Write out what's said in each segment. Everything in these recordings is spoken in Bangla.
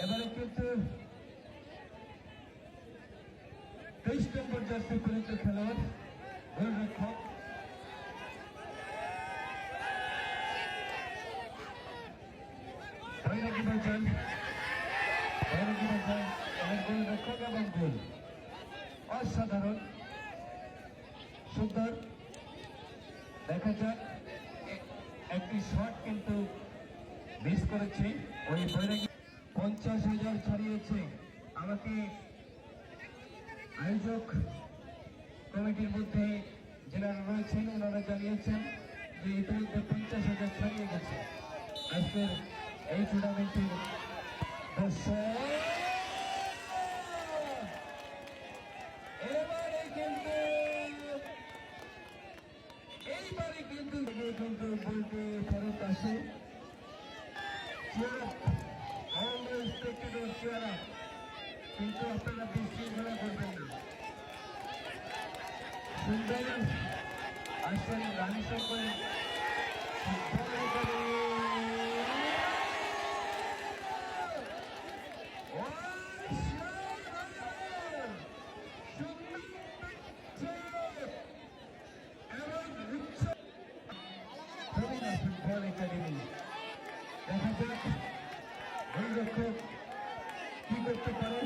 এবারে কিন্তু 23 নম্বর জার্সি পরিচিত খেলোয়াড় গোলরক্ষক গোলরক্ষক এবং গোল অসাধারণ সুন্দর। দেখা যাক, একটি শট কিন্তু মিস করেছে ওই বৈরাগী। 50,000 ছাড়িয়েছে। আমাকে আয়োজক কমিটির মধ্যে যারা রয়েছেন ওনারা জানিয়েছেন যে ইতিমধ্যে 50,000 ছাড়িয়ে গেছে আজকের এই টুর্নামেন্টের দর্শক। এইবারে কিন্তু বলতে ফেরত আসে কিন্তু আপনারা বিশৃঙ্খলা করবেন না। সুন্দর আসেন রানী সকল ফুটবল একাডেমি। দেখা যাক গোলরক্ষক কি করতে পারে।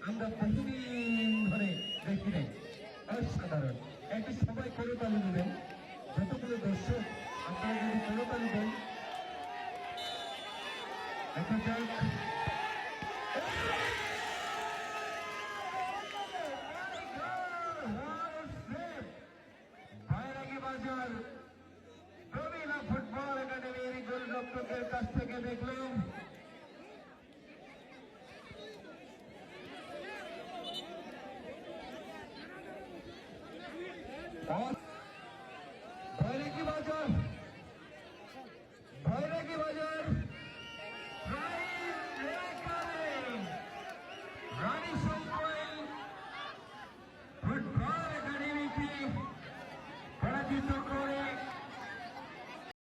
আমরা বহুদিন ধরে দেখি নাই, অসাধারণ। একটি সবাই করতালি দেবেন, যতগুলো দর্শক আপনারা যদি করতালি দেন। দেখা যাক বাজার রবিনা ফুটবল একাডেমির গোলরক্ষকের কাছ থেকে দেখলাম और